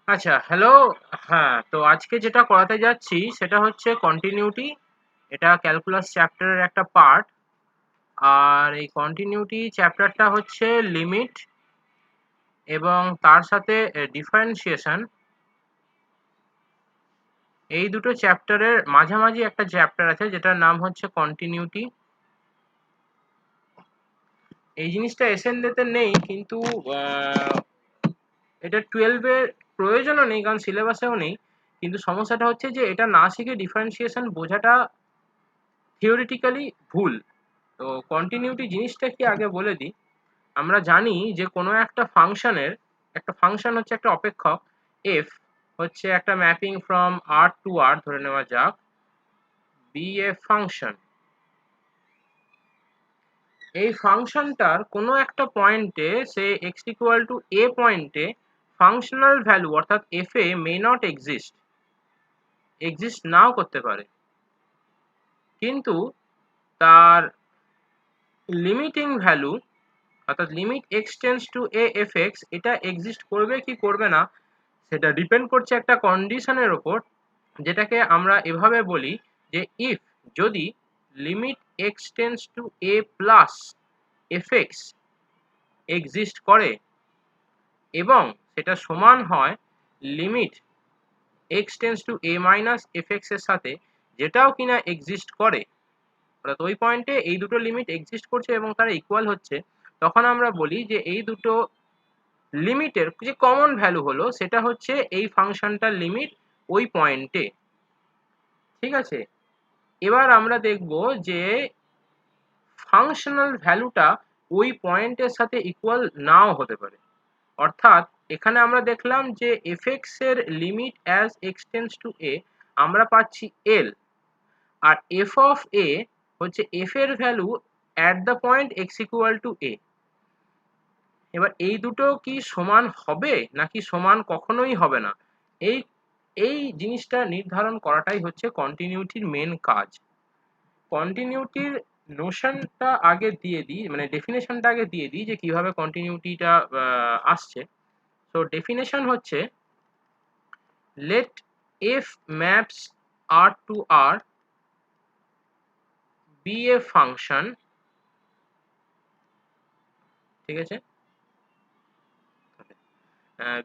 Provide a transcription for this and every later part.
আচ্ছা, হ্যালো। হ্যাঁ, তো আজকে যেটা করাতে যাচ্ছি সেটা হচ্ছে কন্টিনিউটি। এটা ক্যালকুলাস চ্যাপ্টারের একটা পার্ট। আর এই কন্টিনিউটি চ্যাপ্টারটা হচ্ছে লিমিট এবং তার সাথে ডিফারেন্সিয়েশন। এই দুটো চ্যাপ্টারের মাঝামাঝি একটা চ্যাপ্টার আছে যেটার নাম হচ্ছে কন্টিনিউটি। এই জিনিসটা এসএনডি-তে নেই, কিন্তু এটা 12 এর প্রয়োজনও নেই, কারণ সিলেবাসেও নেই। কিন্তু সমস্যাটা হচ্ছে যে এটা না শিখে ডিফারেন্সিয়েশন বোঝাটা থিওরিটিক্যালি ভুল। তো কন্টিনিউটি জিনিসটা কি আগে বলে দিই। আমরা জানি যে কোনো একটা ফাংশনের, একটা ফাংশন হচ্ছে একটা অপেক্ষক, এফ হচ্ছে একটা ম্যাপিং ফ্রম আর টু আর ধরে নেওয়া যাক, বি এ ফাংশন। এই ফাংশনটার কোনো একটা পয়েন্টে, সে এক্স ইকুয়াল টু এ পয়েন্টে, ফাংশনাল ভ্যালু অর্থাৎ F A may not exist নাও করতে পারে, কিন্তু তার লিমিটিং ভ্যালু অর্থাৎ limit X tends to A F X এটা এক্সিস্ট করবে কি করবে না সেটা ডিপেন্ড করছে একটা কন্ডিশনের ওপর, যেটাকে আমরা এভাবে বলি যে ইফ, যদি limit X tends to a plus f x exist করে এবং সেটা সমান হয় limit X tends to A minus f x এর সাথে, যেটাও কিনা এক্সিস্ট করে, অর্থাৎ ওই পয়েন্টে এই দুটো লিমিট এক্সিস্ট করছে এবং তারা ইকুয়াল হচ্ছে, তখন আমরা বলি যে এই দুটো লিমিটের যে কমন ভ্যালু হলো সেটা হচ্ছে এই ফাংশনটার লিমিট ওই পয়েন্টে। ঠিক আছে, এবার আমরা দেখব যে ফাংশনাল ভ্যালুটা ওই পয়েন্টের সাথে ইকুয়াল নাও হতে পারে। অর্থাৎ এখানে আমরা দেখলাম যে এফ এক্স এর limit as X tends to A আমরা পাচ্ছি এল, আর এফ অফ এ হচ্ছে এফ এর value at the point x equal to A. এবার এই দুটো কি সমান হবে নাকি সমান কখনোই হবে না, এই এই জিনিসটা নির্ধারণ করাটাই হচ্ছে কন্টিনিউটির মেন কাজ। কন্টিনিউটির নোশনটা আগে দিয়ে দিই, মানে ডেফিনেশনটা আগে দিয়ে দিই যে কিভাবে কন্টিনিউটিটা আসছে। তো ডেফিনেশন হচ্ছে let f maps r to r be a function, ঠিক আছে,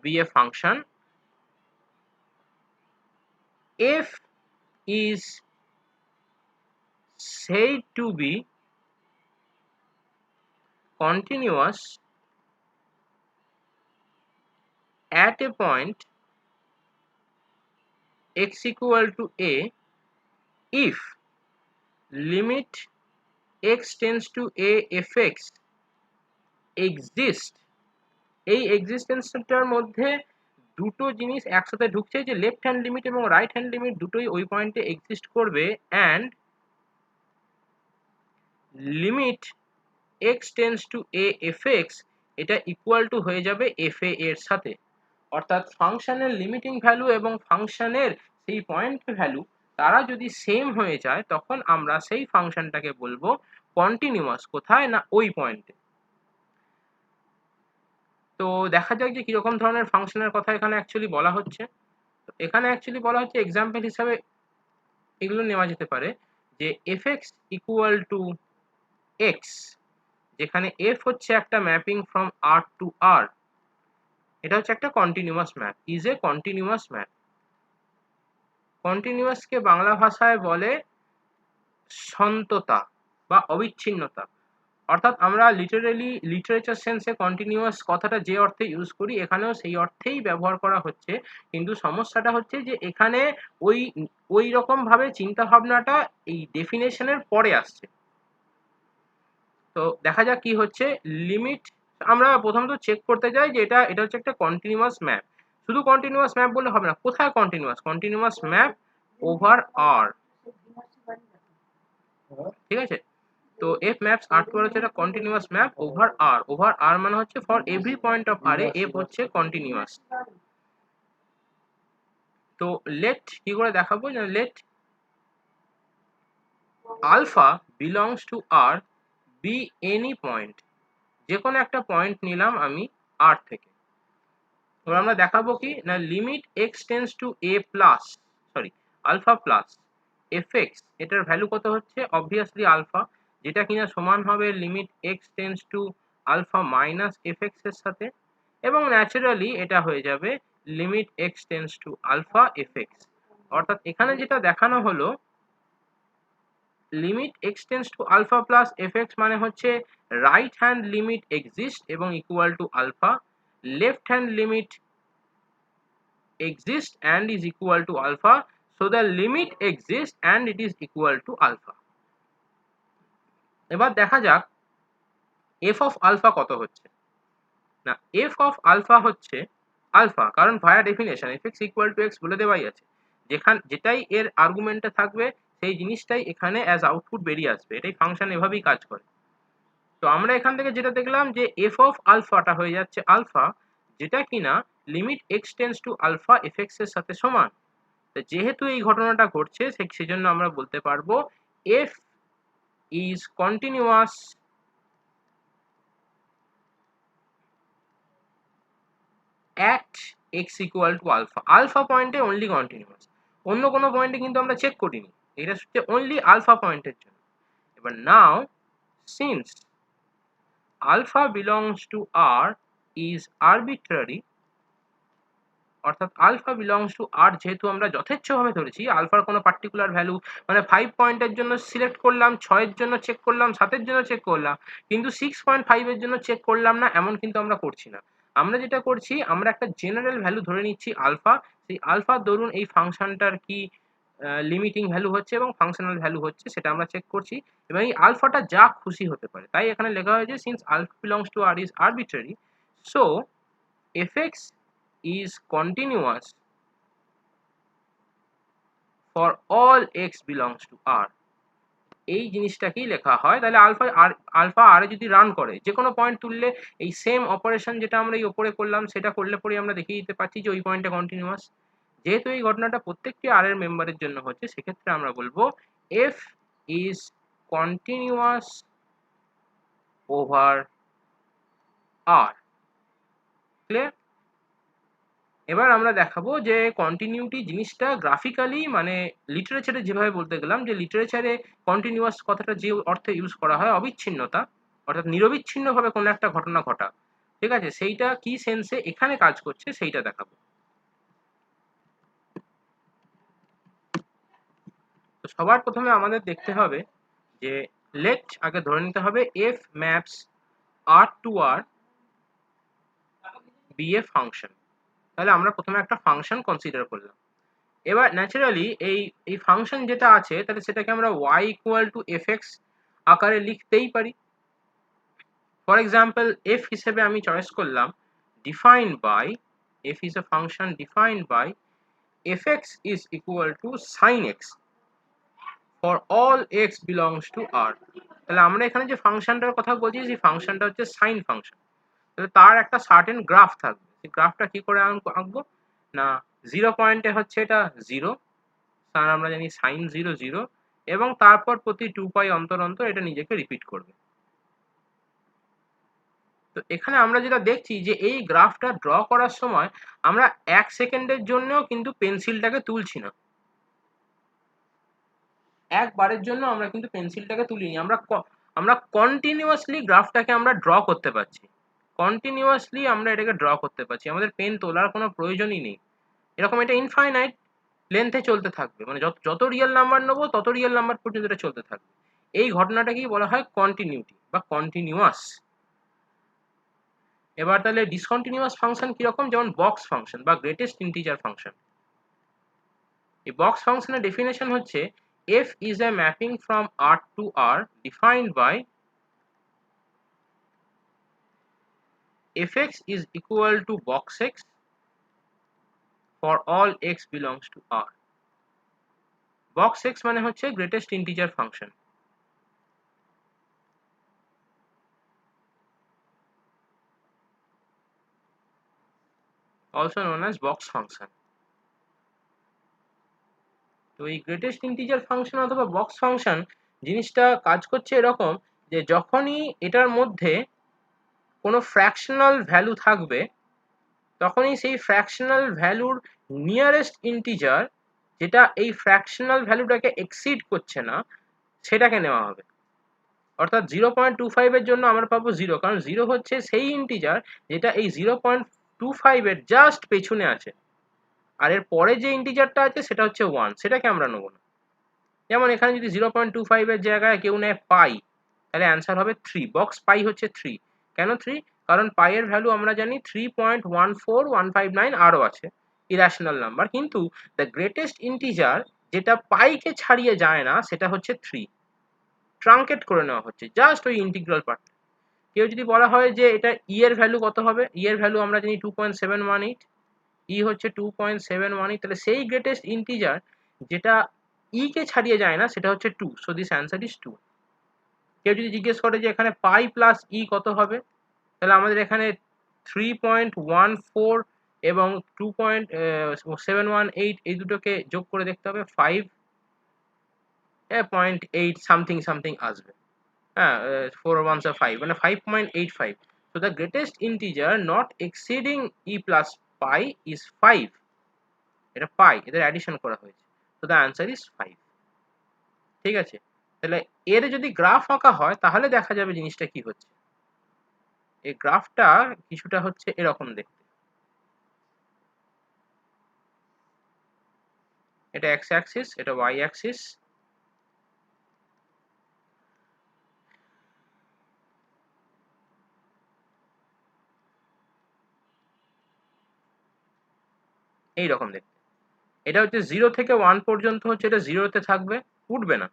be a function f is said to be continuous at a point x equal to a if limit x tends to a fx exist। এই এক্সিস্টেন্সটার মধ্যে দুটো জিনিস একসাথে ঢুকছে, যে left hand limit এবং রাইট হ্যান্ড লিমিট দুটোই ওই পয়েন্টে এক্সিস্ট করবে, and limit x tends to A F X এটা ইকুয়াল টু হয়ে যাবে এফ এ এর সাথে। অর্থাৎ ফাংশনের লিমিটিং ভ্যালু এবং ফাংশনের সেই পয়েন্ট ভ্যালু তারা যদি সেম হয়ে যায় তখন আমরা সেই ফাংশনটাকে বলবো কন্টিনিউয়াস। কোথায় না ওই পয়েন্টে। তো দেখা যাক যে কিরকম ধরনের ফাংশনের কথা এখানে অ্যাকচুয়ালি বলা হচ্ছে। এখানে অ্যাকচুয়ালি বলা হচ্ছে এক্সাম্পল হিসাবে এগুলো নেওয়া যেতে পারে যে F X equal to X, যেখানে এফ হচ্ছে একটা mapping from R to R, এটা হচ্ছে একটা continuous map, is a continuous map. কন্টিনিউয়াসকে বাংলা ভাষায় বলে সন্ততা বা অবিচ্ছিন্নতা। অর্থাৎ আমরা লিটারেচার সেন্সে কন্টিনিউয়াস কথাটা যে অর্থে ইউজ করি এখানেও সেই অর্থেই ব্যবহার করা হচ্ছে, কিন্তু সমস্যাটা হচ্ছে যে এখানে ওই ওই রকম ভাবে চিন্তা ভাবনাটা এই ডেফিনেশনের পরে আসছে। তো দেখা যাক কি হচ্ছে। লিমিট আমরা প্রথমত চেক করতে যাই যে এটা হচ্ছে একটা কন্টিনিউয়াস ম্যাপ। শুধু কন্টিনিউয়াস ম্যাপ বললে হবে না, কোথায় continuous? Continuous map over R, ঠিক আছে। তো F maps R to R হচ্ছে একটা কন্টিনিউয়াস ম্যাপ ওভার আর মানে হচ্ছে for every point of R এ এফ হচ্ছে কন্টিনিউয়াস। তো লেট কি করে দেখাবো, না let alpha belongs to R be any point, যে কোনো একটা পয়েন্ট নিলাম আমি আর থেকে। এবার আমরা দেখাবো কি না limit x tends to a plus sorry alpha plus f x, এটার ভ্যালু কত হচ্ছে অবভিয়াসলি আলফা, যেটা কিনা সমান হবে limit x tends to alpha minus f x এর সাথে, এবং ন্যাচারালি এটা হয়ে যাবে limit x tends to alpha f x. অর্থাৎ এখানে যেটা দেখানো হলো limit x tends to alpha plus f x মানে হচ্ছে রাইট হ্যান্ড লিমিট এক্সিস্ট এবং equal to alpha, left hand limit exist and is equal to alpha, so the limit exists and it is equal to alpha। এবার দেখা যাক f of alpha কত হচ্ছে। না, f of alpha হচ্ছে alpha, কারণ ভায়া definition fx equal to x বলে দেওয়াই আছে, যেটাই এর আর্গুমেন্টে থাকবে সেই জিনিসটাই এখানে অ্যাজ আউটপুট বেরিয়ে আসবে, এটাই ফাংশন এভাবেই কাজ করে। তো আমরা এখান থেকে যেটা দেখলাম যে f of alpha টা হয়ে যাচ্ছে আলফা, যেটা কিনা limit x tends to alpha fx এর সাথে সমান। যেহেতু এই ঘটনাটা ঘটছে সেজন্য আমরা বলতে পারবো f is continuous at x equal to alpha। Alpha পয়েন্টে অনলি কন্টিনিউয়াস, অন্য কোনো পয়েন্টে কিন্তু আমরা চেক করিনি, এটা হচ্ছে অনলি আলফা পয়েন্টের জন্য। এবার now since alpha belongs to r is arbitrary, অর্থাৎ আলফা বিলংস টু আর যেহেতু আমরা যথেচ্ছভাবে ধরেছি, আলফার কোনো পার্টিকুলার ভ্যালু মানে 5 পয়েন্টের জন্য সিলেক্ট করলাম, 6 এর জন্য চেক করলাম, 7 এর জন্য চেক করলাম, কিন্তু 6.5 এর জন্য চেক করলাম না, এমন কিন্তু আমরা করছি না। আমরা যেটা করছি আমরা একটা জেনারেল ভ্যালু ধরে নিচ্ছি আলফা, সেই আলফার দরুন এই ফাংশনটার কি লিমিটিং ভ্যালু হচ্ছে এবং ফাংশনাল ভ্যালু হচ্ছে সেটা আমরা চেক করছি, এবং এই আলফাটা যা খুশি হতে পারে। তাই এখানে লেখা হয়েছে since alpha belongs to R is arbitrary, so fx is continuous for all x belongs to r। এই জিনিসটাকেই লেখা হয়। তাহলে আলফা আর যদি রান করে যে কোনো পয়েন্ট তুললে এই সেম অপারেশন যেটা আমরা এই উপরে করলাম সেটা করলে পরে আমরা দেখিয়ে দিতে পারছি যে ওই পয়েন্টে কন্টিনিউয়াস। যেহেতু এই ঘটনাটা প্রত্যেকটি আর এর মেম্বারের জন্য হচ্ছে সেক্ষেত্রে আমরা বলবো f is continuous over r। Clear? এবার আমরা দেখাবো যে কন্টিনিউটি জিনিসটা গ্রাফিক্যালি মানে লিটারেচারে যেভাবে বলতে গেলাম যে লিটারেচারে কন্টিনিউয়াস কথাটা যে অর্থে ইউজ করা হয় অবিচ্ছিন্নতা, অর্থাৎ নিরবিচ্ছিন্নভাবে কোনো একটা ঘটনা ঘটা, ঠিক আছে, সেইটা কি সেন্সে এখানে কাজ করছে সেইটা দেখাবো। তো সবার প্রথমে আমাদের দেখতে হবে যে লেট আগে ধরে নিতে হবে f maps r to r be a function। তাহলে আমরা প্রথমে একটা ফাংশন কনসিডার করলাম। এবার ন্যাচারালি এই ফাংশন যেটা আছে তাহলে সেটাকে আমরা y ইকুয়াল টু fx আকারে লিখতেই পারি। ফর এক্সাম্পল f হিসেবে আমি চয়েস করলাম defined by, f is a function defined by fx is equal to sin x for all x belongs to r। তাহলে আমরা এখানে যে ফাংশনটার কথা বলছি সেই ফাংশনটা হচ্ছে সাইন ফাংশন। তাহলে তার একটা সার্টেন গ্রাফ থাকবে, সেই গ্রাফটা কি করে আঁকবো না 0 পয়েন্টে হচ্ছে এটা 0, তার আমরা জানি sin 0 0, এবং তারপর প্রতি 2π অন্তর অন্তর এটা নিজেকে রিপিট করবে। তো এখানে আমরা যেটা দেখছি যে এই গ্রাফটা ড্র করার সময় আমরা 1 সেকেন্ডের জন্যও কিন্তু পেন্সিলটাকে তুলছি না, একবারের জন্য আমরা কিন্তু পেন্সিলটাকে তুলিনি, আমরা কন্টিনিউয়াসলি গ্রাফটাকে আমরা ড্র করতে পারছি, কন্টিনিউয়াসলি আমরা এটাকে ড্র করতে পারছি, আমাদের পেন তোলার কোনো প্রয়োজনই নেই। এরকম এটা ইনফাইনাইট লেন্থে চলতে থাকবে, মানে যত রিয়েল নাম্বার নেবো তত রিয়েল নাম্বার পর্যন্ত এটা চলতে থাকবে। এই ঘটনাটাকেই বলা হয় কন্টিনিউটি বা কন্টিনিউয়াস। এবার তাহলে ডিসকন্টিনিউয়াস ফাংশন কিরকম, যেমন বক্স ফাংশন বা গ্রেটেস্ট ইন্টিজার ফাংশন। এই বক্স ফাংশনের ডেফিনেশন হচ্ছে f is a mapping from r to r defined by fx is equal to box x for all x belongs to r। box x মানে হচ্ছে greatest integer function. also known as box function। তো এই greatest integer function অথবা box function জিনিসটা কাজ করছে এরকম যে যখনই এটার মধ্যে কোনো ফ্র্যাকশনাল ভ্যালু থাকবে তখনই সেই ফ্র্যাকশনাল ভ্যালুর নিয়ারেস্ট ইন্টিজার যেটা এই ফ্র্যাকশনাল ভ্যালুটাকে এক্সিড করছে না সেটাকে নেওয়া হবে। অর্থাৎ 0.25 এর জন্য আমরা পাবো 0, কারণ 0 হচ্ছে সেই ইন্টিজার যেটা এই 0.25 এর জাস্ট পেছনে আছে, আর এর পরে যে ইন্টিজারটা আছে সেটা হচ্ছে 1, সেটাকে আমরা নেব না। যেমন এখানে যদি 0.25 এর জায়গায় কেউ নেয় পাই, তাহলে অ্যান্সার হবে 3। বক্স পাই হচ্ছে 3। কেন 3? কারণ পাই এর ভ্যালু আমরা জানি 3.14159 আরও আছে ইরাশনাল নাম্বার, কিন্তু দ্য গ্রেটেস্ট ইন্টিজার যেটা পাইকে ছাড়িয়ে যায় না সেটা হচ্ছে 3। ট্রাঙ্কেট করে নেওয়া হচ্ছে জাস্ট ওই ইন্টিগ্রাল পার্ট। কেউ যদি বলা হয় যে এটা ই এর ভ্যালু কত হবে, ই এর ভ্যালু আমরা জানি 2.718, ই হচ্ছে 2.718, তাহলে সেই গ্রেটেস্ট ইন্টিজার যেটা ই কে ছাড়িয়ে যায় না সেটা হচ্ছে 2, সো দিস অ্যান্সার ইজ 2। কেউ যদি জিজ্ঞেস করে যে এখানে পাই প্লাস ই কত হবে, তাহলে আমাদের এখানে 3.14 এবং 2.718 এই দুটোকে যোগ করে দেখতে হবে, 5.8 সামথিং সামথিং আসবে। হ্যাঁ, 4 ones are 5, মানে 5.85। So the greatest integer not exceeding e plus pi is 5. এটা পাই, এদের অ্যাডিশন করা হয়েছে, so the answer is 5। ঠিক আছে, তাহলে এর যদি গ্রাফ আঁকা হয় তাহলে দেখা যাবে জিনিসটা কি হচ্ছে। এই গ্রাফটা কিছুটা হচ্ছে এরকম দেখতে। এটা এক্স অ্যাক্সিস, এটা ওয়াই অ্যাক্সিস। এইরকম দেখতে। এটা হচ্ছে 0 থেকে 1 পর্যন্ত হচ্ছে এটা 0 তে থাকবে, উঠবে না।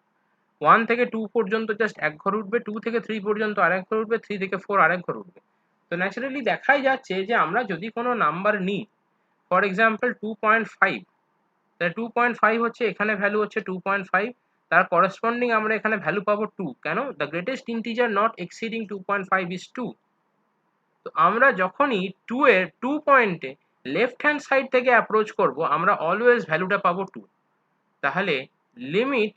1 থেকে 2 পর্যন্ত জাস্ট এক ঘর উঠবে, 2 থেকে 3 পর্যন্ত আরেক ঘর উঠবে, 3 থেকে 4 আরেক ঘর উঠবে। তো ন্যাচারালি দেখাই যাচ্ছে যে আমরা যদি কোনো নাম্বার নিই, ফর এক্সাম্পল 2.5, তাহলে 2.5 হচ্ছে এখানে ভ্যালু হচ্ছে 2.5, তার করেসপন্ডিং আমরা এখানে ভ্যালু পাবো 2। কেন? The greatest integer not exceeding 2.5 is 2। তো আমরা যখনই 2 এর 2 পয়েন্টে লেফট হ্যান্ড সাইড থেকে অ্যাপ্রোচ করব, আমরা অলওয়েজ ভ্যালুটা পাবো 2। তাহলে limit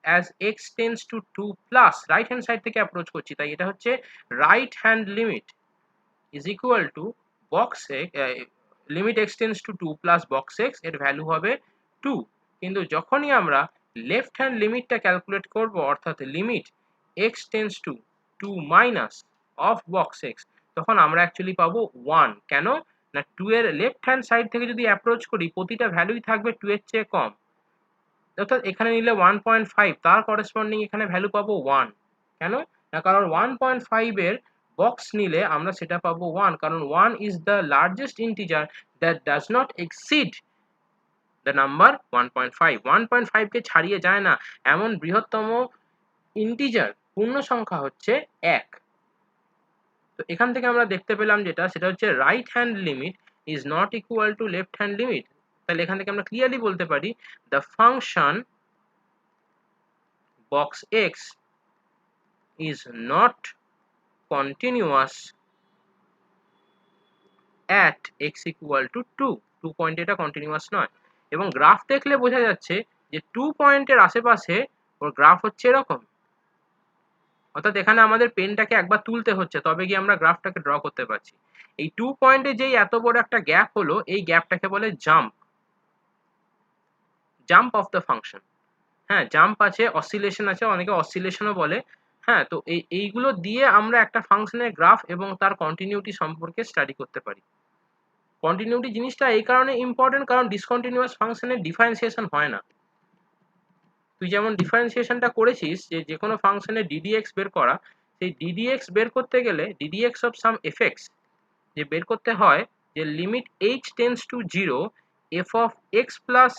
as X tends two 2 plus right hand side থেকে অ্যাপ্রোচ করছি, তাই এটা হচ্ছে right hand limit is equal to box limit X tends two 2 plus box x, এর ভ্যালু হবে 2। কিন্তু যখনই আমরা লেফট হ্যান্ড লিমিটটা ক্যালকুলেট করব, অর্থাৎ limit X tends two 2 minus of box x, তখন আমরা অ্যাকচুয়ালি পাবো 1। কেন না 2 এর লেফট হ্যান্ড সাইড থেকে যদি অ্যাপ্রোচ করি প্রতিটা ভ্যালুই থাকবে 2 এর চেয়ে কম, অর্থাৎ এখানে নিলে 1.5, তার করেসপন্ডিং এখানে ভ্যালু পাবো 1। কেন না কারণ 1.5 এর বক্স নিলে আমরা সেটা পাবো 1, কারণ 1 is the largest integer that does not exceed the number 1.5। 1.5 কে ছাড়িয়ে যায় না এমন বৃহত্তম ইন্টিজার পূর্ণ সংখ্যা হচ্ছে 1। তো এখান থেকে আমরা দেখতে পেলাম যেটা, সেটা হচ্ছে right hand limit is not equal to left hand limit. তাহলে এখান থেকে আমরা ক্লিয়ারলি বলতে পারি the function box x is not continuous at x equal to 2। 2 পয়েন্টে এটা কন্টিনিউয়াস নয়, এবং গ্রাফ দেখলে বোঝা যাচ্ছে যে 2 পয়েন্টের আশেপাশে ওর গ্রাফ হচ্ছে এরকম। অর্থাৎ এখানে আমাদের পেনটাকে একবার তুলতে হচ্ছে তবে গিয়ে আমরা গ্রাফটাকে ড্র করতে পারছি। এই 2 পয়েন্টে যেই এত বড় একটা গ্যাপ হলো, এই গ্যাপটাকে বলে জাম্প অফ দ্য ফাংশন। হ্যাঁ, জাম্প আছে, অসিলেশন আছে, অনেকে অসিলেশনও বলে। হ্যাঁ, তো এইগুলো দিয়ে আমরা একটা ফাংশনের গ্রাফ এবং তার কন্টিনিউটি সম্পর্কে স্টাডি করতে পারি। কন্টিনিউটি জিনিসটা এই কারণে ইম্পর্টেন্ট, কারণ ডিসকন্টিনিউয়াস ফাংশনের ডিফারেন্সিয়েশন হয় না। তুই যেমন ডিফারেন্সিয়েশনটা করেছিস যে কোনো ফাংশনের ডিডিএক্স বের করা, সেই ডিডিএক্স বের করতে গেলে ডিডিএক্স অফ সাম এফএক্স যে বের করতে হয়, যে limit h tends to 0 f of x plus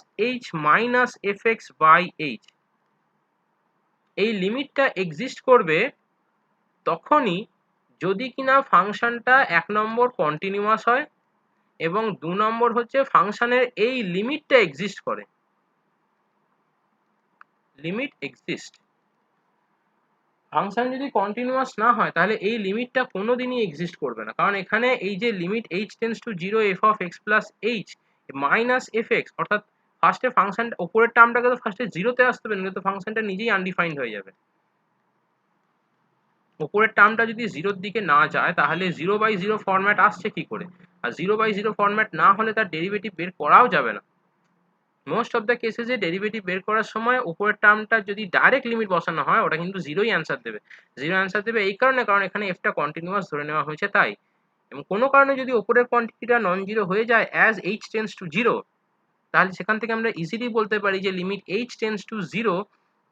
h minus fx by h, এই লিমিটটা এক্সিস্ট করবে তখনই যদি কিনা ফাংশনটা 1 নম্বর কন্টিনিউয়াস হয় এবং 2 নম্বর হচ্ছে ফাংশনের এই লিমিটটা এক্সিস্ট করে। লিমিট এক্সিস্ট, ফাংশন যদি কন্টিনিউয়াস না হয় তাহলে এই লিমিটটা কোনোদিনই এক্সিস্ট করবে না, কারণ এখানে এই যে limit h tends to 0 f of x plus h minus fx, অর্থাৎ ফার্স্টে ফাংশন উপরের টার্মটাকে তো ফার্স্টে 0 তে আসতে হবে, নয়তো ফাংশনটা নিজেই আনডিফাইন্ড হয়ে যাবে। উপরের টার্মটা যদি জিরোর দিকে না যায় তাহলে 0/0 ফরম্যাট আসছে কি করে? আর 0/0 ফরম্যাট না হলে তার ডেরিভেটিভ বের করাও যাবে না। মোস্ট অফ দ্য কেসেসে ডেরিভেটিভ বের করার সময় উপরের টার্মটা যদি ডাইরেক্ট লিমিট বসানো হয় ওটা কিন্তু জিরোই অ্যান্সার দেবে। জিরো অ্যান্সার দেবে এই কারণে, কারণ এখানে এফটা কন্টিনিউয়াস ধরে নেওয়া হয়েছে তাই। এবং কোনো কারণে যদি উপরের কোয়ান্টিটিটা নন জিরো হয়ে যায় অ্যাজ h টেন্ডস টু 0, তাহলে সেখান থেকে আমরা ইজিলি বলতে পারি যে limit h tends to 0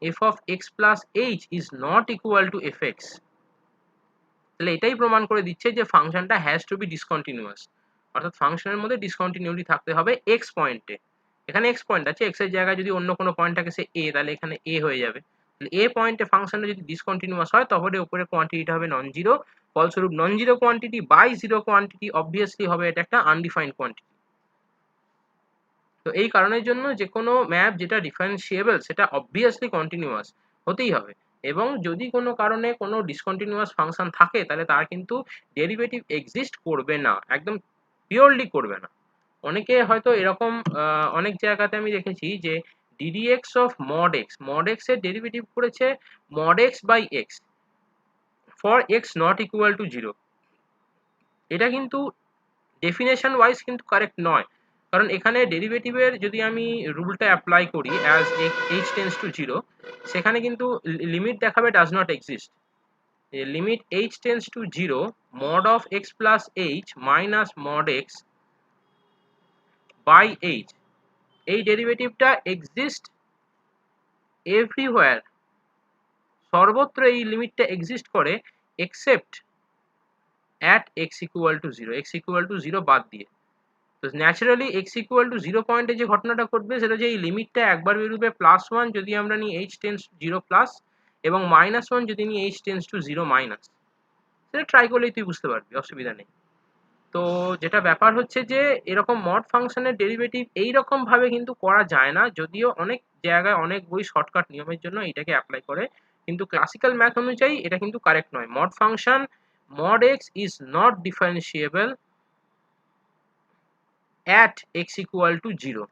f of x plus h is not equal to fx। তাহলে এটাই প্রমাণ করে দিচ্ছে যে ফাংশনটা হ্যাজ টু বি ডিসকন্টিনিউয়াস, অর্থাৎ ফাংশনের মধ্যে ডিসকন্টিনিউটি থাকতে হবে x পয়েন্টে। এখানে x পয়েন্ট আছে, x এর জায়গায় যদি অন্য কোনো পয়েন্ট থাকে সে a, তাহলে এখানে a হয়ে যাবে। তাহলে a পয়েন্টে ফাংশনটা যদি ডিসকন্টিনিউয়াস হয় তবে উপরে কোয়ান্টিটিটা হবে নন জিরো। ফলস্বরূপ non zero quantity by zero quantity obviously হবে এটা একটা আনডিফাইন্ড কোয়ান্টিটি। তো এই কারণের জন্য যে কোনো ম্যাপ যেটা ডিফারেন্সিয়েবল সেটা অবভিয়াসলি কন্টিনিউয়াস হতেই হবে। এবং যদি কোনো কারণে কোনো ডিসকন্টিনিউয়াস ফাংশন থাকে তাহলে তার কিন্তু ডেরিভেটিভ এক্সিস্ট করবে না, একদম পিওরলি করবে না। অনেকে হয়তো এরকম অনেক জায়গাতে আমি দেখেছি যে ddx অফ mod x এর ডেরিভেটিভ করেছে mod x by x for x not equal to 0। এটা কিন্তু ডেফিনেশন ওয়াইজ কিন্তু কারেক্ট নয়, কারণ এখানে ডেরিভেটিভের যদি আমি রুলটা অ্যাপ্লাই করি অ্যাজ h টেন্ডস টু 0, সেখানে কিন্তু লিমিট দেখাবে does not exist. Limit h tends to 0 mod of x plus h minus mod x by h, এই ডেরিভেটিভটা এক্সিস্ট এভরিওয়্যার, সর্বত্র এই লিমিটটা এক্সিস্ট করে except at x equal to 0, x equal to 0 বাদ দিয়ে। তো ন্যাচারালি x ইকুয়াল টু 0 পয়েন্টে যে ঘটনাটা ঘটবে সেটা যে এই লিমিটটা একবার বেরোবে +1 যদি আমরা নিই h টেন্ডস টু 0 প্লাস, এবং -1 যদি নিই h টেন্ডস টু 0 মাইনাস। সেটা ট্রাই করলেই তুই বুঝতে পারবি, অসুবিধা নেই। তো যেটা ব্যাপার হচ্ছে যে এরকম মড ফাংশনের ডেরিভেটিভ এইরকম ভাবে কিন্তু করা যায় না, যদিও অনেক জায়গায় অনেক বই শর্টকাট নিয়মের জন্য এটাকে অ্যাপ্লাই করে, কিন্তু ক্লাসিক্যাল ম্যাথ অনুযায়ী এটা কিন্তু কারেক্ট নয়। Mod function mod x is not differentiable at x equal to 0,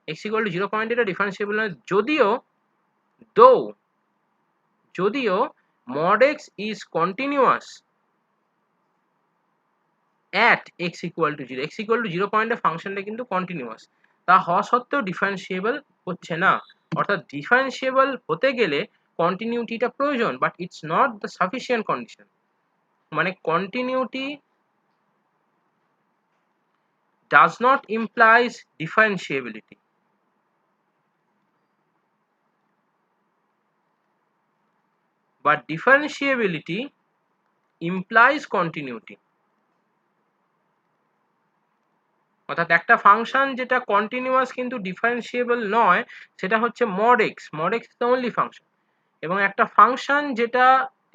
x equal to 0 point এটা ডিফারেন্সিয়েবল নয়, যদিও mod x is continuous at x equal to 0, x equal to 0 পয়েন্টে ফাংশনটা কিন্তু কন্টিনিউয়াস, তা হওয়া সত্ত্বেও ডিফারেন্সিয়েবল হচ্ছে না। অর্থাৎ ডিফারেন্সিয়েবল হতে গেলে কন্টিনিউটিটা প্রয়োজন, but it's not the sufficient condition. মানে continuity does not implies differentiability, but differentiability implies continuity। অর্থাৎ একটা ফাংশন যেটা কন্টিনিউয়াস কিন্তু ডিফারেন্সিয়েবল নয় সেটা হচ্ছে mod x, mod x is the only function। এবং একটা ফাংশন যেটা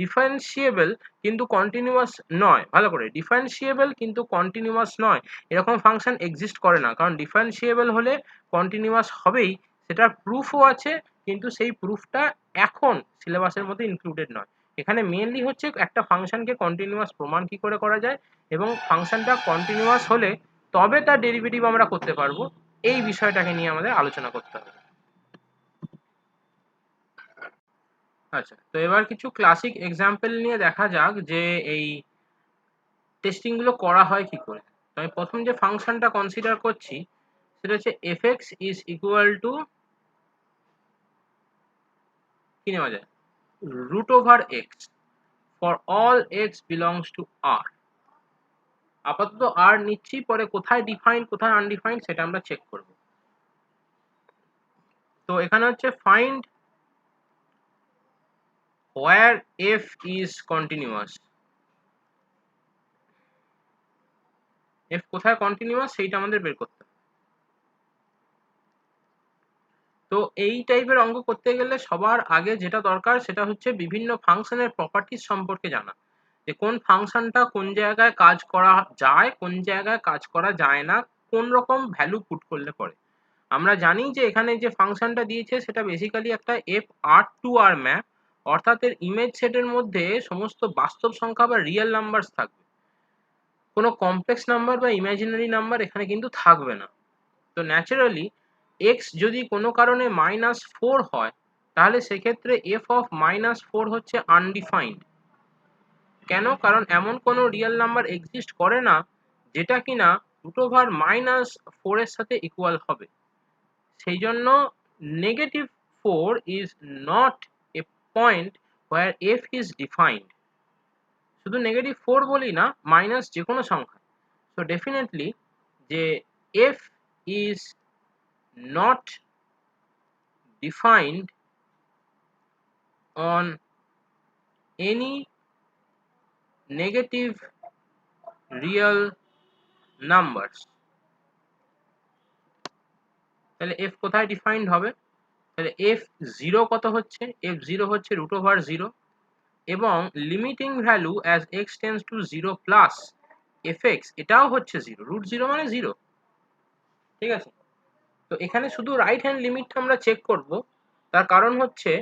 ডিফারেন্সিয়েবল কিন্তু কন্টিনিউয়াস নয়, ভালো করে, ডিফারেন্সিয়েবল কিন্তু কন্টিনিউয়াস নয়, এরকম ফাংশন এক্সিস্ট করে না। কারণ ডিফারেন্সিয়েবল হলে কন্টিনিউয়াস হবেই, সেটার প্রুফও আছে, কিন্তু সেই প্রুফটা এখন সিলেবাসের মধ্যে ইনক্লুডেড নয়। এখানে মেইনলি হচ্ছে একটা ফাংশনকে কন্টিনিউয়াস প্রমাণ কি করে করা যায়, এবং ফাংশনটা কন্টিনিউয়াস হলে তবে তার ডেরিভেটিভ আমরা করতে পারবো, এই বিষয়টাকে নিয়ে আমাদের আলোচনা করতে হবে। আচ্ছা, তো এবার কিছু ক্লাসিক এক্সাম্পল নিয়ে দেখা যাক যে এই টেস্টিং গুলো করা হয় কি করে। তো আমি প্রথম যে ফাংশনটা কনসিডার করছি সেটা হচ্ছে fx is equal to কি নেওয়া যায়, √x for all x belongs to R। আপাতত R নিচ্ছি, পরে কোথায় ডিফাইন্ড কোথায় আনডিফাইন্ড সেটা আমরা চেক করব। তো এখানে হচ্ছে find where f is continuous, f কোথায় কন্টিনিউয়াস সেইটা আমাদের বের করতে হবে। তো এই টাইপের অঙ্ক করতে গেলে সবার আগে যেটা দরকার সেটা হচ্ছে বিভিন্ন ফাংশনের প্রপার্টিজ সম্পর্কে জানা, যে কোন ফাংশনটা কোন জায়গায় কাজ করা যায়, কোন জায়গায় কাজ করা যায় না, কোন রকম ভ্যালু পুট করলে পরে। আমরা জানি যে এখানে যে ফাংশনটা দিয়েছে সেটা বেসিক্যালি একটা FR2R ম্যাপ, অর্থাৎ এর ইমেজ সেটের মধ্যে সমস্ত বাস্তব সংখ্যা বা রিয়েল নাম্বারস থাকবে, কোনো কমপ্লেক্স নাম্বার বা ইমাজিনারি নাম্বার এখানে কিন্তু থাকবে না। তো ন্যাচারালি x যদি কোনো কারণে -4 হয় তাহলে সেক্ষেত্রে f of -4 হচ্ছে আনডিফাইন্ড। কেন? কারণ এমন কোনো রিয়েল নাম্বার এক্সিস্ট করে না যেটা কিনা √−4 এর সাথে ইকুয়াল হবে। সেই জন্য -4 is not a point where f is defined. শুধু -4 বলি না, মাইনাস যে কোনো সংখ্যা। So definitely যে f is not defined on any negative real numbers. তাহলে f কোথায় ডিফাইন্ড হবে? তাহলে f0 কত হচ্ছে? f0 হচ্ছে √0 এবং limiting value as x tends to 0 plus fx এটাও হচ্ছে 0, √0 মানে 0। ঠিক আছে? তো এখানে শুধু রাইট হ্যান্ড লিমিটটা আমরা চেক করব। তার কারণ হচ্ছে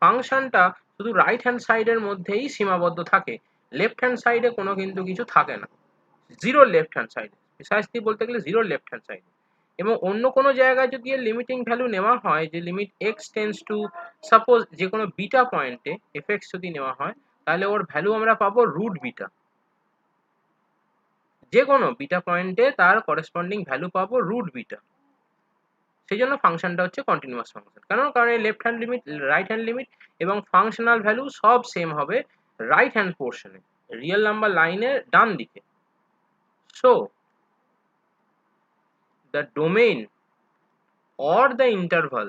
ফাংশনটা শুধু রাইট হ্যান্ড সাইডের মধ্যেই সীমাবদ্ধ থাকে, লেফট হ্যান্ড সাইডে কোনো কিন্তু কিছু থাকে না, জিরো লেফট হ্যান্ড সাইডে, প্রিসাইসলি বলতে গেলে জিরো লেফট হ্যান্ড সাইডে। এবং অন্য কোনো জায়গায় যদি এর লিমিটিং ভ্যালু নেওয়া হয়, যে limit X tends two suppose যে কোনো বিটা পয়েন্টে এফএক্স যদি নেওয়া হয়, তাহলে ওর ভ্যালু আমরা পাবো √β। যে কোনো বিটা পয়েন্টে তার করেসপন্ডিং ভ্যালু পাবো √β। সেই জন্য ফাংশনটা হচ্ছে কন্টিনিউয়াস ফাংশন। কারণ এই left hand limit, right hand limit এবং ফাংশনাল ভ্যালু সব সেম হবে রাইট হ্যান্ড পোর্শনে, রিয়েল নাম্বার লাইনের ডান দিকে। So the domain or the interval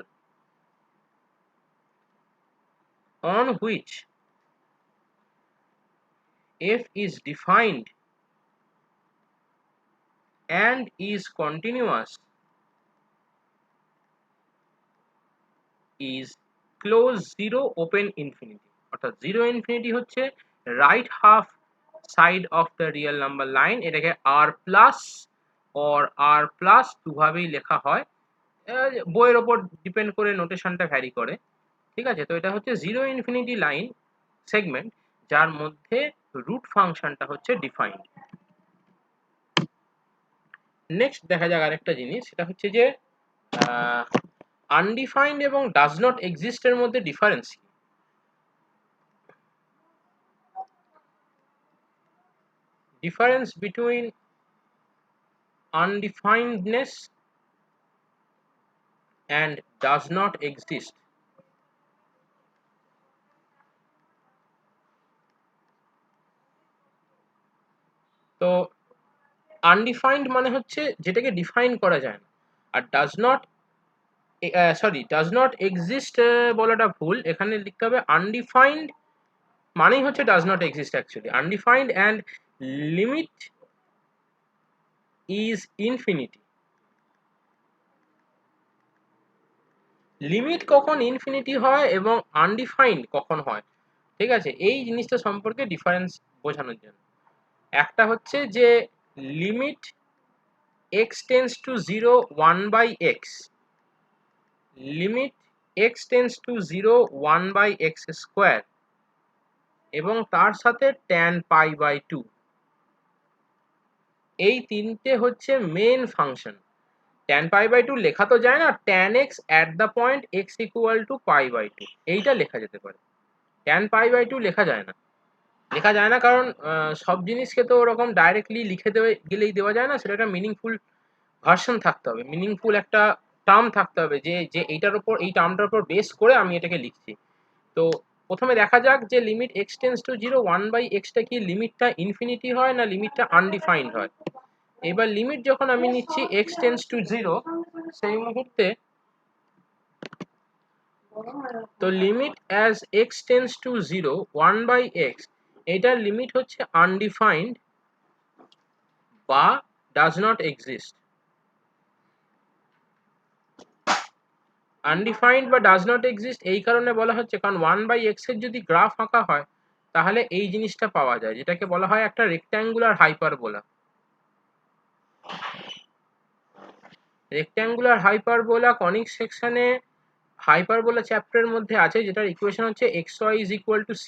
on which f is defined and is continuous is close 0 open infinity। অর্থাৎ 0 infinity হচ্ছে right half side of the real number line. এটাকে r plus or r plus দুভাবেই লেখা হয়, বইয়ের ওপর depend করে নোটেশনটা vary করে। ঠিক আছে? তো এটা হচ্ছে 0 ইনফিনিটি লাইন সেগমেন্ট যার মধ্যে রুট ফাংশনটা হচ্ছে ডিফাইন্ড। নেক্সট দেখা যাক আরেকটা জিনিস, সেটা হচ্ছে যে আনডিফাইন্ড এবং ডাজ নট এক্সিস্ট এর মধ্যে ডিফারেন্স কি? Difference between undefinedness and does not exist। তো আনডিফাইন্ড মানে হচ্ছে যেটাকে ডিফাইন করা যায় না, আর ডাজ নট এক্সিস্ট বলাটা ভুল, এখানে লিখতে হবে আনডিফাইন্ড মানেই হচ্ছে does not exist. Actually undefined and limit is infinity. Limit কখন ইনফিনিটি হয় এবং আনডিফাইন্ড কখন হয়, ঠিক আছে, এই জিনিসটা সম্পর্কে ডিফারেন্স বোঝানোর জন্য। একটা হচ্ছে যে limit x tends to 0 1/x, limit x tends to 0 1/x square এবং তার সাথে tan π/2, এই তিনটে হচ্ছে মেন ফাংশন। tan π/2 লেখা তো যায় না, tan x at the point x equal to π/2 এইটা লেখা যেতে পারে, tan π/2 লেখা যায় না। কারণ সব জিনিসকে তো ওরকম ডাইরেক্টলি লিখে গেলেই দেওয়া যায় না, সেটা একটা মিনিংফুল ভার্সন থাকতে হবে, মিনিংফুল একটা টার্ম থাকতে হবে যে এইটার উপর, এই টার্মটার উপর বেস করে আমি এটাকে লিখছি। তো প্রথমে দেখা যাক যে limit x tends to 0 1/x টা কি লিমিটটা ইনফিনিটি হয় না লিমিটটা আনডিফাইন্ড হয়। এবার লিমিট যখন আমি নিচ্ছি x টেন্ডস টু 0, সেই মুহূর্তে তো limit as x tends to 0 1/x, এটার লিমিট হচ্ছে আনডিফাইন্ড বা ডাজ নট এক্সিস্ট। আনডিফাইন্ড বা ডাজ নট এক্সিস্ট এই কারণে বলা হচ্ছে কারণ 1/x এর যদি গ্রাফ আঁকা হয় তাহলে এই জিনিসটা পাওয়া যায়, যেটাকে বলা হয় একটা rectangular hyperbola. Rectangular hyperbola conic সেকশনে হাইপারবোলা চ্যাপ্টারের মধ্যে আছে, যেটার ইকুয়েশন হচ্ছে xy is equal to c,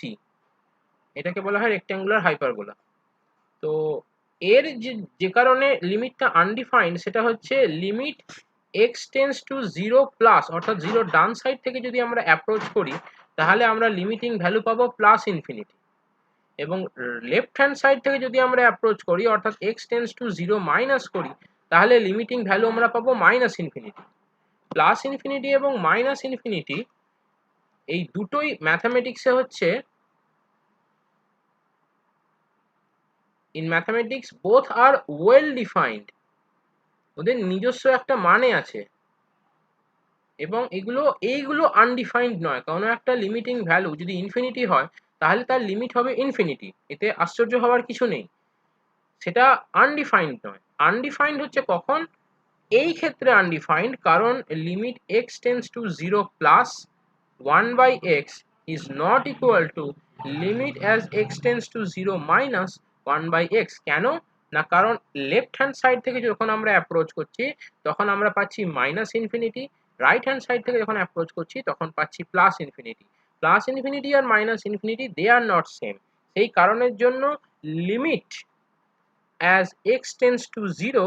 এটাকে বলা হয় রেক্ট্যাঙ্গুলার হাইপারবোলা। তো এর যে কারণে লিমিটটা আনডিফাইন্ড সেটা হচ্ছে limit x tends to 0 plus, অর্থাৎ 0 ডান সাইড থেকে যদি আমরা অ্যাপ্রোচ করি তাহলে আমরা লিমিটিং ভ্যালু পাবো প্লাস ইনফিনিটি, এবং লেফট হ্যান্ড সাইড থেকে যদি আমরা অ্যাপ্রোচ করি অর্থাৎ x টেন্ডস টু 0 মাইনাস করি, তাহলে লিমিটিং ভ্যালু আমরা পাবো মাইনাস ইনফিনিটি। প্লাস ইনফিনিটি এবং মাইনাস ইনফিনিটি এই দুটোই ম্যাথামেটিক্সে হচ্ছে, in mathematics both are well defined, ওদের নিজস্ব একটা মানে আছে এবং এইগুলো আনডিফাইন্ড নয়। কোনো একটা লিমিটিং ভ্যালু যদি ইনফিনিটি হয় তাহলে তার লিমিট হবে ইনফিনিটি, এতে আশ্চর্য হওয়ার কিছু নেই। সেটা আনডিফাইন্ড নয়। আনডিফাইন্ড হচ্ছে কখন? এই ক্ষেত্রে আনডিফাইন্ড কারণ limit x tends to 0 plus 1/x is not equal to limit as x tends to 0 minus 1/x। কেন না? কারণ লেফট হ্যান্ড সাইড থেকে যখন আমরা অ্যাপ্রোচ করছি তখন আমরা পাচ্ছি minus infinity, right hand side থেকে যখন অ্যাপ্রোচ করছি তখন পাচ্ছি প্লাস ইনফিনিটি। প্লাস ইনফিনিটি আর minus infinity they are not same. সেই কারণের জন্য limit as x tends to 0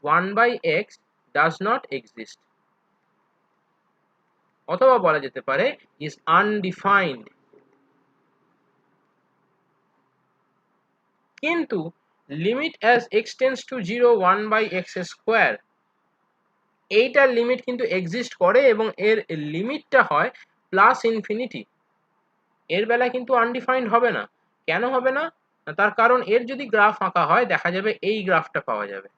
1/x does not exist, অথবা বলা যেতে পারে is undefined। কিন্তু limit as x tends to 0 1/x square, এইটার লিমিট কিন্তু এক্সিস্ট করে এবং এর লিমিটটা হয় প্লাস ইনফিনিটি। এর বেলা কিন্তু আনডিফাইন্ড হবে না। কেন হবে না? তার কারণ এর যদি গ্রাফ আঁকা হয় দেখা যাবে এই গ্রাফটা পাওয়া যাবে।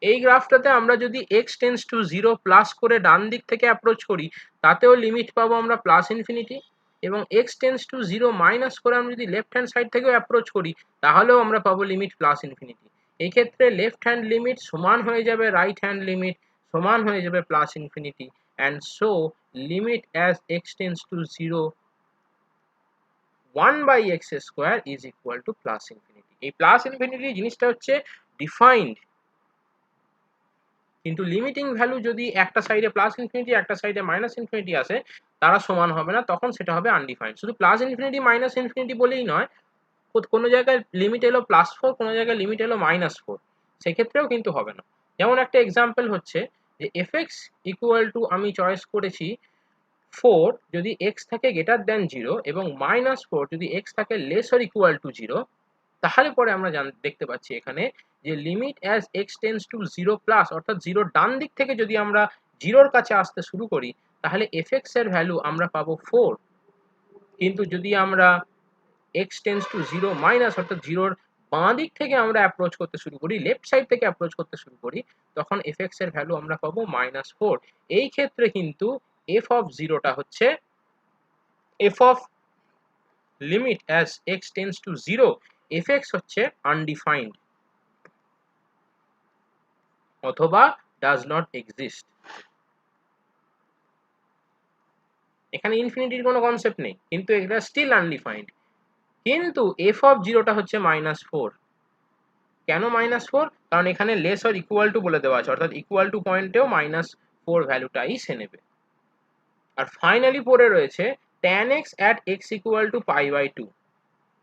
এই গ্রাফটাতে আমরা যদি x টেন্ডস টু 0 প্লাস করে ডান দিক থেকে অ্যাপ্রোচ করি তাতেও লিমিট পাবো আমরা প্লাস ইনফিনিটি, এবং x টেন্ডস টু 0 মাইনাস করে আমরা যদি লেফট হ্যান্ড সাইড থেকেও অ্যাপ্রোচ করি তাহলেও আমরা পাবো লিমিট প্লাস ইনফিনিটি। এই ক্ষেত্রে লেফট হ্যান্ড লিমিট সমান হয়ে যাবে রাইট হ্যান্ড লিমিট, সমান হয়ে যাবে plus infinity, and so limit as x tends to 0 1/x square is equal to plus infinity. এই প্লাস ইনফিনিটি জিনিসটা হচ্ছে ডিফাইন্ড, কিন্তু লিমিটিং ভ্যালু যদি একটা সাইডে প্লাস ইনফিনিটি একটা সাইডে মাইনাস ইনফিনিটি আসে তারা সমান হবে না, তখন সেটা হবে আনডিফাইন্ড। শুধু প্লাস ইনফিনিটি মাইনাস ইনফিনিটি বলেই নয়, কোনো জায়গায় লিমিট এলো +4, কোনো জায়গায় লিমিট এলো -4, সেক্ষেত্রেও কিন্তু হবে না। যেমন একটা এক্সাম্পল হচ্ছে যে fx ইকুয়াল টু আমি চয়েস করেছি 4 যদি x থাকে গ্রেটার দ্যান 0 এবং -4 যদি x থাকে লেস অর ইকুয়াল টু 0, তাহলে পরে আমরা দেখতে পাচ্ছি এখানে যে limit as x tends to 0 plus অর্থাৎ 0 ডান দিক থেকে যদি আমরা 0 কাছে আসতে শুরু করি তাহলে fx এর ভ্যালু আমরা পাবো 4, কিন্তু যদি আমরা x টেন্ডস টু 0 মাইনাস অর্থাৎ 0 বাঁ দিক থেকে আমরা অ্যাপ্রোচ করতে শুরু করি, লেফট সাইড থেকে অ্যাপ্রোচ করতে শুরু করি, তখন fx এর ভ্যালু আমরা পাবো -4। এই ক্ষেত্রে কিন্তু f অফ 0টা হচ্ছে f of limit as x tends to 0 fx হচ্ছে আনডিফাইন্ড অথবা ডাজ নট এক্সিস্ট। এখানে ইনফিনিটির কোনো কনসেপ্ট নেই, কিন্তু এটা স্টিল আনডিফাইন্ড। কিন্তু f অফ 0টা হচ্ছে -4। কেন -4? কারণ এখানে লেস অর ইকুয়াল টু বলে দেওয়া আছে, অর্থাৎ ইকুয়াল টু পয়েন্টেও -4 ভ্যালুটাই সে নেবে। আর ফাইনালি পড়ে রয়েছে tan x at x equal to π/2।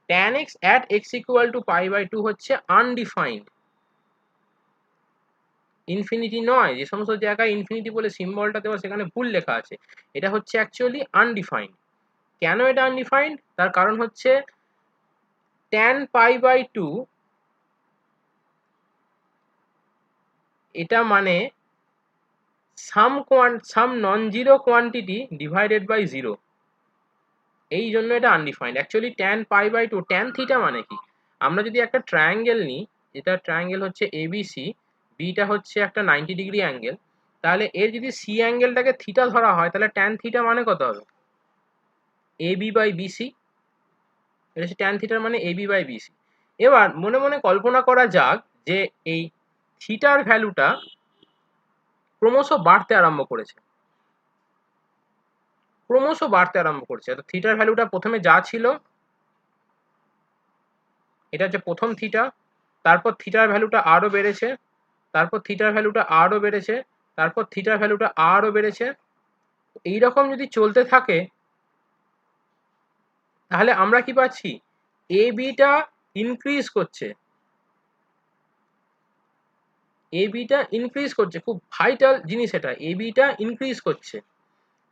tan x at x equal to π/2 হচ্ছে আনডিফাইন্ড, ইনফিনিটি নয়। যে সমস্ত জায়গায় ইনফিনিটি বলে সিম্বলটা দেওয়া সেখানে ভুল লেখা আছে, এটা হচ্ছে অ্যাকচুয়ালি আনডিফাইন্ড। কেন এটা আনডিফাইন্ড? তার কারণ হচ্ছে tan π/2 এটা মানে some non zero quantity divided by 0, এই জন্য এটা undefined. Actually tan π/2 tan theta মানে কি? আমরা যদি একটা ট্রায়াঙ্গেল নিই, যেটা ট্রায়াঙ্গেল হচ্ছে এবিসি, বিটা হচ্ছে একটা 90 ডিগ্রি অ্যাঙ্গেল, তাহলে এর যদি সি অ্যাঙ্গেলটাকে থিটা ধরা হয় তাহলে tan থিটা মানে কত হবে? AB by BC. এটা হচ্ছে tan থিটার মানে এবি বাই বিসি। এবার মনে মনে কল্পনা করা যাক যে এই থিটার ভ্যালুটা ক্রমশ বাড়তে আরম্ভ করেছে, অর্থাৎ থিটার ভ্যালুটা প্রথমে যা ছিল এটা হচ্ছে প্রথম থিটা, তারপর থিটার ভ্যালুটা আরো বেড়েছে, তারপর থিটার ভ্যালুটা আরো বেড়েছে, তারপর থিটার ভ্যালুটা আরো বেড়েছে। এইরকম যদি চলতে থাকে তাহলে আমরা কি পাচ্ছি? এবিটা ইনক্রিজ করছে, খুব ভাইটাল জিনিস এটা, এবিটা ইনক্রিজ করছে।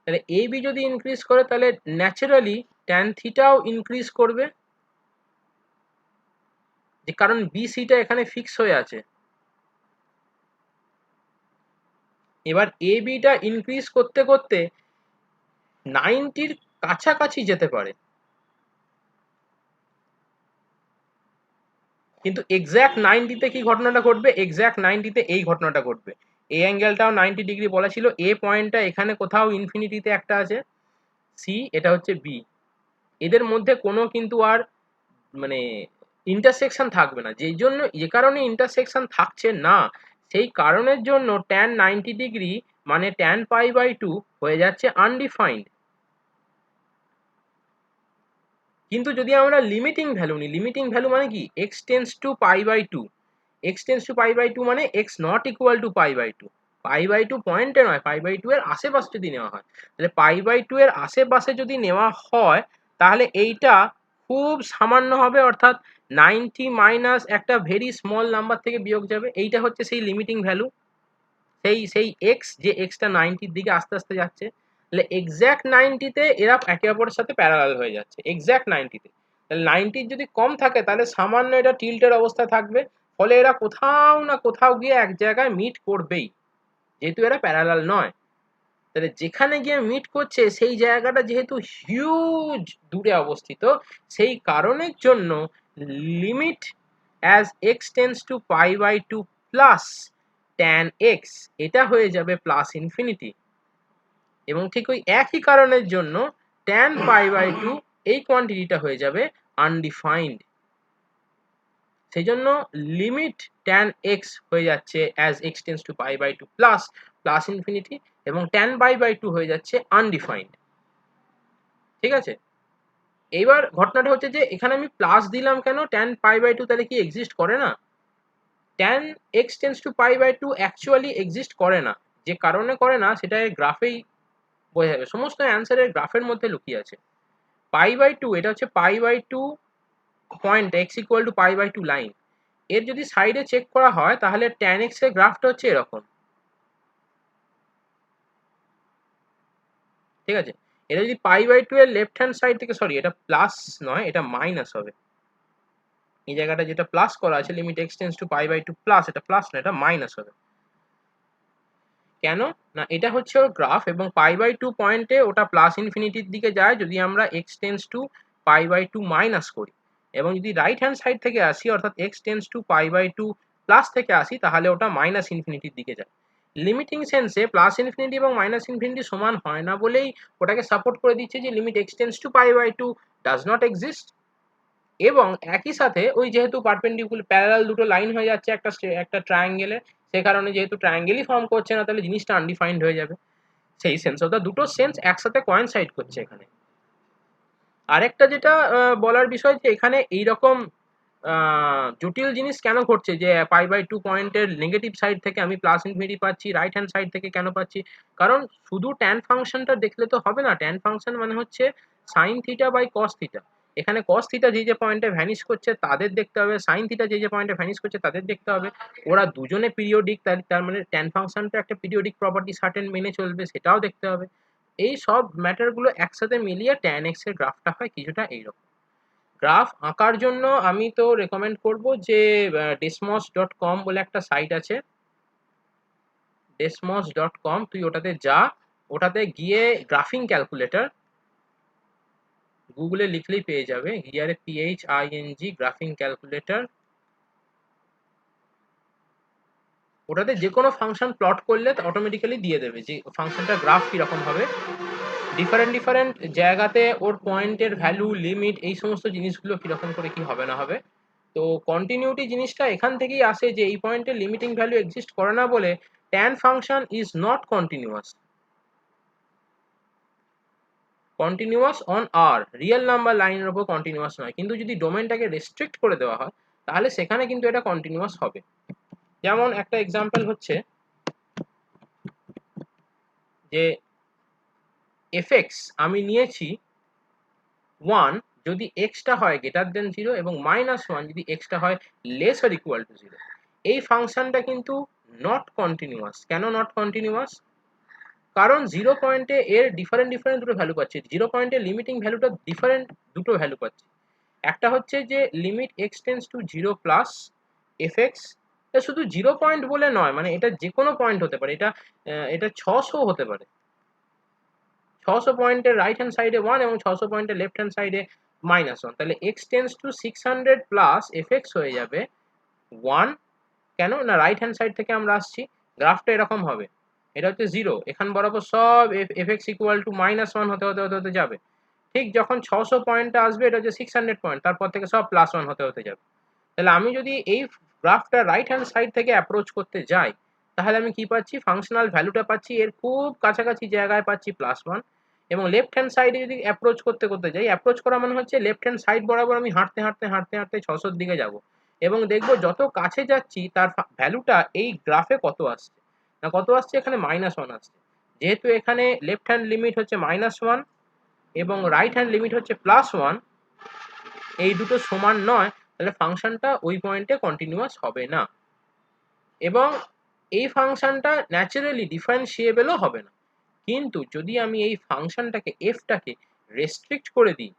তাহলে এবি যদি ইনক্রিজ করে তাহলে ন্যাচারালি ট্যান থিটাও ইনক্রিজ করবে, যে কারণ বিসিটা এখানে ফিক্স হয়ে আছে। এবার এ বিটা ইনক্রিজ করতে করতে 90-র কাছাকাছি যেতে পারে, কিন্তু এক্স্যাক্ট 90-তে কি ঘটনাটা ঘটবে, এক্স্যাক্ট 90-তে এই ঘটনাটা ঘটবে। এই অ্যাঙ্গেলটাও 90 ডিগ্রি বলা ছিল, এ পয়েন্টটা এখানে কোথাও ইনফিনিটিতে একটা আছে, সি এটা হচ্ছে বি, এদের মধ্যে কোনো কিন্তু আর মানে ইন্টারসেকশন থাকবে না। যেই জন্য, যে কারণে ইন্টারসেকশন থাকছে না, সেই কারণের জন্য ট্যান 90 ডিগ্রি মানে ট্যান পাই বাই 2 হয়ে যাচ্ছে আনডিফাইন্ড। কিন্তু যদি আমরা লিমিটিং ভ্যালু নিই, লিমিটিং ভ্যালু মানে কি, x tends to pi by 2, x tends to pi by 2 মানে x not equal to pi by 2, pi by 2 পয়েন্টে নয়, পাই বাই 2 এর আশেপাশে যদি নেওয়া হয়, তাহলে পাই বাই 2 এর আশেপাশে যদি নেওয়া হয় তাহলে এইটা খুব সামান্য হবে, অর্থাৎ 90 মাইনাস একটা ভেরি স্মল নাম্বার থেকে বিয়োগ যাবে, এইটা হচ্ছে সেই লিমিটিং ভ্যালু, সেই এক্স, যে এক্সটা 90-র দিকে আস্তে আস্তে যাচ্ছে। তাহলে এক্স্যাক্ট 90-তে এরা একে অপরের সাথে প্যারালাল হয়ে যাচ্ছে, এক্স্যাক্ট 90-তে। তাহলে 90 যদি কম থাকে তাহলে সামান্য এটা টিল্টের অবস্থায় থাকবে, ফলে এরা কোথাও না কোথাও গিয়ে এক জায়গায় মিট করবেই, যেহেতু এরা প্যারালাল নয়। তাহলে যেখানে গিয়ে মিট করছে সেই জায়গাটা যেহেতু হিউজ দূরে অবস্থিত, সেই কারণের জন্য limit as x tends to pi by 2 plus tan x, এটা হয়ে যাবে প্লাস ইনফিনিটি। এবং ঠিক ওই একই কারণের জন্য ট্যান পাই বাই 2 এই কোয়ান্টিটিটা হয়ে যাবে আনডিফাইন্ড। সেই জন্য লিমিট ট্যান এক্স হয়ে যাচ্ছে as x tends to pi by 2 plus plus infinity, এবং ট্যান পাই বাই 2 হয়ে যাচ্ছে আনডিফাইন্ড। ঠিক আছে, এইবার ঘটনাটা হচ্ছে যে এখানে আমি প্লাস দিলাম কেন, ট্যান পাই বাই 2 তাহলে কি এক্সিস্ট করে না? Tan x tends to pi by 2 actually exist করে না, যে কারণে করে না সেটা গ্রাফেই বোঝা যাবে, সমস্ত অ্যান্সারের গ্রাফের মধ্যে লুকিয়ে আছে। পাই বাই 2 এটা হচ্ছে pi by 2 point x equal to pi by 2 line, এর যদি সাইডে চেক করা হয় তাহলে ট্যান এক্স এর গ্রাফটা হচ্ছে এরকম। ঠিক আছে, এটা যদি পাই বাই 2 এর লেফট হ্যান্ড সাইড থেকে, সরি এটা প্লাস নয়, এটা মাইনাস হবে, এই জায়গাটা যেটা প্লাস করা আছে limit x tends to pi by 2 plus, এটা প্লাস না, এটা মাইনাস হবে। কেন না, এটা হচ্ছে ওর গ্রাফ, এবং পাই বাই 2 পয়েন্টে ওটা প্লাস ইনফিনিটির দিকে যায় যদি আমরা x tends to pi by 2 minus করি, এবং যদি রাইট হ্যান্ড সাইড থেকে আসি অর্থাৎ x tends to pi by 2 plus থেকে আসি তাহলে ওটা মাইনাস ইনফিনিটির দিকে যায়। লিমিটিং সেন্সে প্লাস ইনফিনিটি এবং মাইনাস ইনফিনিটি সমান হয় না বলেই ওটাকে সাপোর্ট করে দিচ্ছে যে limit x tends to pi by 2 does not exist. এবং একই সাথে ওই যেহেতু পারপেন্ডিকুলার প্যারালাল দুটো লাইন হয়ে যাচ্ছে একটা ট্রায়াঙ্গেলে, সে কারণে যেহেতু ট্রায়াঙ্গেলই ফর্ম করছে না তাহলে জিনিসটা আনডিফাইন্ড হয়ে যাবে। সেই সেন্স অর্থাৎ দুটো সেন্স একসাথে কোয়েনসাইড করছে এখানে। আরেকটা যেটা বলার বিষয় যে এখানে এইরকম জটিল জিনিস কেন ঘটছে, যে পাই বাই 2 পয়েন্টের নেগেটিভ সাইড থেকে আমি প্লাস ইনফিনিটি পাচ্ছি, রাইট হ্যান্ড সাইড থেকে কেন পাচ্ছি? কারণ শুধু ট্যান ফাংশনটা দেখলে তো হবে না, ট্যান ফাংশন মানে হচ্ছে sine theta by cos theta. এখানে কস থিটা যে যে পয়েন্টে ভ্যানিশ করছে তাদের দেখতে হবে, সাইন থিটা যে যে পয়েন্টে ভ্যানিশ করছে তাদের দেখতে হবে, ওরা দুজনে পিরিয়ডিক, তার মানে ট্যান ফাংশনটা একটা পিরিয়ডিক প্রপার্টি সার্টেন মেনে চলবে সেটাও দেখতে হবে। এই সব ম্যাটারগুলো একসাথে মিলিয়ে ট্যান এক্স এর গ্রাফটা হয় কিছুটা এইরকম। গ্রাফ আঁকার জন্য আমি তো রেকমেন্ড করব যে desmos.com বলে একটা সাইট আছে, desmos.com, তুই ওটাতে যা, ওটাতে গিয়ে গ্রাফিং ক্যালকুলেটর গুগলে লিখলেই পেয়ে যাবে, GRAPHING গ্রাফিং ক্যালকুলেটর। ওটাতে যে কোনো ফাংশন প্লট করলে অটোমেটিক্যালি দিয়ে দেবে যে ফাংশনটার গ্রাফ কিরকম হবে, ডিফারেন্ট জায়গাতে ওর পয়েন্টের ভ্যালু, লিমিট, এই সমস্ত জিনিসগুলো কিরকম করে কি হবে না হবে। তো কন্টিনিউটি জিনিসটা এখান থেকেই আসে যে এই পয়েন্টে লিমিটিং ভ্যালু এক্সিস্ট করে না বলে tan function is not continuous, continuous on R real number লাইনের উপর কন্টিনিউয়াস নয়, কিন্তু যদি ডোমেনটাকে রেস্ট্রিক্ট করে দেওয়া হয় তাহলে সেখানে কিন্তু এটা কন্টিনিউয়াস হবে। যেমন একটা এক্সাম্পল হচ্ছে যে fx আমি নিয়েছি 1 যদি এক্সটা হয় গ্রেটার দেন 0 এবং -1 যদি এক্সটা হয় লেসার ইকুয়াল টু 0। এই ফাংশনটা কিন্তু নট কন্টিনিউয়াস। কেন নট কন্টিনিউয়াস? কারণ 0 পয়েন্টে এর ডিফারেন্ট দুটো ভ্যালু পাচ্ছি। 0 পয়েন্টের লিমিটিং ভ্যালুটা ডিফারেন্ট দুটো ভ্যালু পাচ্ছি। একটা হচ্ছে যে limit x tends to 0 plus fx, এটা শুধু 0 পয়েন্ট বলে নয়, মানে এটা যে কোনো পয়েন্ট হতে পারে, এটা 600 হতে পারে। 600 পয়েন্টের রাইট হ্যান্ড সাইডে 1 এবং 600 পয়েন্টের লেফট হ্যান্ড সাইডে -1, তাহলে x tends to 600 plus fx হয়ে যাবে 1। কেন না, রাইট হ্যান্ড সাইড থেকে আমরা আসছি, গ্রাফটা এরকম হবে, এটা হচ্ছে 0, এখান বরাবর সব fx ইকুয়াল টু -1 হতে হতে হতে হতে যাবে। ঠিক যখন 600 পয়েন্টটা আসবে, এটা হচ্ছে 600 পয়েন্ট, তারপর থেকে সব +1 হতে হতে যাবে। তাহলে আমি যদি এই গ্রাফটা রাইট হ্যান্ড সাইড থেকে অ্যাপ্রোচ করতে যাই, তাহলে আমি কি পাচ্ছি, ফাংশনাল ভ্যালুটা পাচ্ছি এর খুব কাছাকাছি জায়গায় পাচ্ছি +1। এবং লেফট হ্যান্ড সাইডে যদি অ্যাপ্রোচ করতে যাই, অ্যাপ্রোচ করা মানে হচ্ছে লেফট হ্যান্ড সাইড বরাবর আমি হাঁটতে হাঁটতে 600 দিকে যাব এবং দেখব যত কাছে যাচ্ছি তার ভ্যালুটা এই গ্রাফে কত আসছে। না কত আসছে, এখানে -1 আসছে। যেহেতু এখানে লেফট হ্যান্ড লিমিট হচ্ছে -1 এবং রাইট হ্যান্ড লিমিট হচ্ছে +1, এই দুটো সমান নয়, তাহলে ফাংশনটা ওই পয়েন্টে কন্টিনিউয়াস হবে না এবং এই ফাংশনটা ন্যাচারালি ডিফারেন্সিয়েবলও হবে না। কিন্তু যদি আমি এই ফাংশনটাকে এফটাকে রেস্ট্রিক্ট করে দিই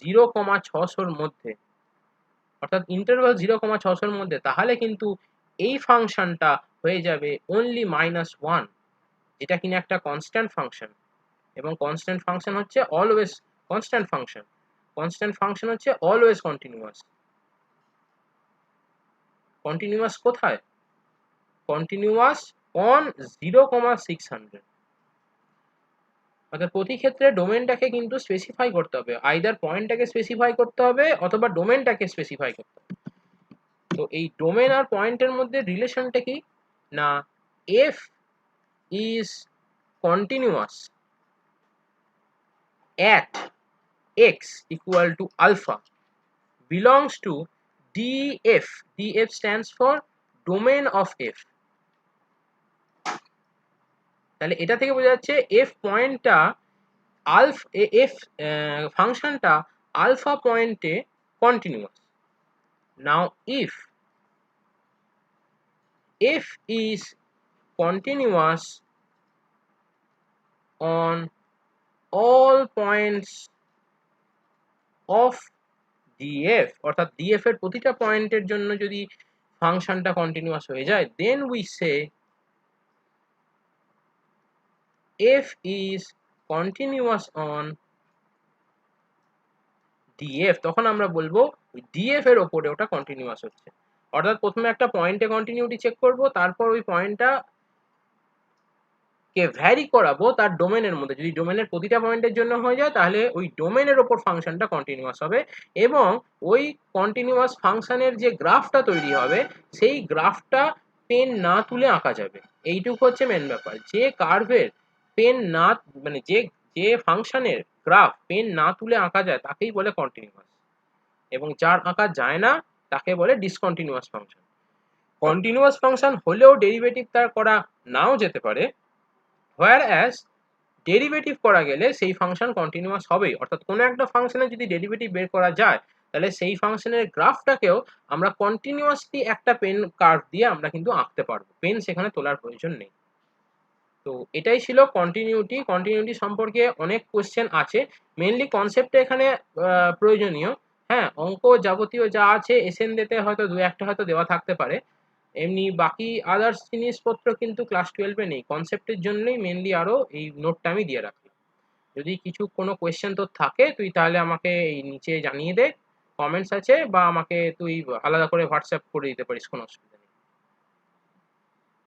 0,600 মধ্যে, অর্থাৎ ইন্টারভাল 0,600 মধ্যে, তাহলে কিন্তু এই ফাংশনটা হয়ে যাবে অনলি -1, যেটা কিনা একটা কনস্ট্যান্ট ফাংশন। এবং কনস্ট্যান্ট ফাংশন হচ্ছে always constant function, constant function হচ্ছে অলওয়েজ কন্টিনিউয়াস। কন্টিনিউয়াস কোথায়? Continuous on 0,600। অর্থাৎ প্রতি ক্ষেত্রে ডোমেনটাকে কিন্তু স্পেসিফাই করতে হবে, আইদার পয়েন্টটাকে স্পেসিফাই করতে হবে অথবা ডোমেনটাকে স্পেসিফাই করতে হবে। তো এই ডোমেন আর পয়েন্টের মধ্যে রিলেশনটা কি না, F is continuous at x equal to alpha belongs to df. df stands for domain of f. তাহলে এটা থেকে বোঝা যাচ্ছে f পয়েন্টটা f ফাংশনটা আলফা পয়েন্টে continuous. Now if is continuous on all points of df, অর্থাৎ df এর প্রতিটা পয়েন্টের জন্য যদি ফাংশনটা কন্টিনিউয়াস হয়ে যায়, then we say f is continuous on df, তখন আমরা বলবো df এর উপরে ওটা কন্টিনিউয়াস হচ্ছে। অর্থাৎ প্রথমে একটা পয়েন্টে কন্টিনিউটি চেক করব, তারপর ওই পয়েন্টটা কে ভ্যারি করাবো তার ডোমেনের মধ্যে। যদি ডোমেনের প্রতিটা পয়েন্টের জন্য হয়ে যায়, তাহলে ওই ডোমেনের ওপর ফাংশনটা কন্টিনিউয়াস হবে এবং ওই কন্টিনিউয়াস ফাংশনের যে গ্রাফটা তৈরি হবে, সেই গ্রাফটা পেন না তুলে আঁকা যাবে। এইটুকু হচ্ছে মেন ব্যাপার। যে কার্ভের পেন না, মানে যে ফাংশনের গ্রাফ পেন না তুলে আঁকা যায় তাকেই বলে কন্টিনিউয়াস, এবং যার আঁকা যায় না তাকে বলে ডিসকন্টিনিউয়াস ফাংশন। কন্টিনিউয়াস ফাংশন হলেও ডেরিভেটিভ তার করা নাও যেতে পারে, whereas ডেরিভেটিভ করা গেলে সেই ফাংশন কন্টিনিউয়াস হবেই। অর্থাৎ কোনো একটা ফাংশনের যদি ডেরিভেটিভ বের করা যায়, তাহলে সেই ফাংশনের গ্রাফটাকেও আমরা কন্টিনিউয়াসলি একটা পেন কার্ভ দিয়ে আমরা কিন্তু আঁকতে পারবো, পেন সেখানে তোলার প্রয়োজন নেই। তো এটাই ছিল কন্টিনিউটি। কন্টিনিউটি সম্পর্কে অনেক কোশ্চেন আছে, মেনলি কনসেপ্টটা এখানে প্রয়োজনীয়। হ্যাঁ, অঙ্ক যাবতীয় যা আছে এসএন দিতে হয়তো দু একটা হয়তো দেওয়া থাকতে পারে, এমনি বাকি আদার্স জিনিসপত্র কিন্তু ক্লাস 12-এ নেই। কনসেপ্টের জন্যই মেনলি আরো এই নোটটা আমি দিয়ে রাখি। যদি কিছু কোনো কোয়েশ্চেন তোর থাকে, তুই তাহলে আমাকে এই নিচে জানিয়ে দে, কমেন্টস আছে, বা আমাকে তুই আলাদা করে হোয়াটসঅ্যাপ করে দিতে পারিস, কোনো অসুবিধা নেই।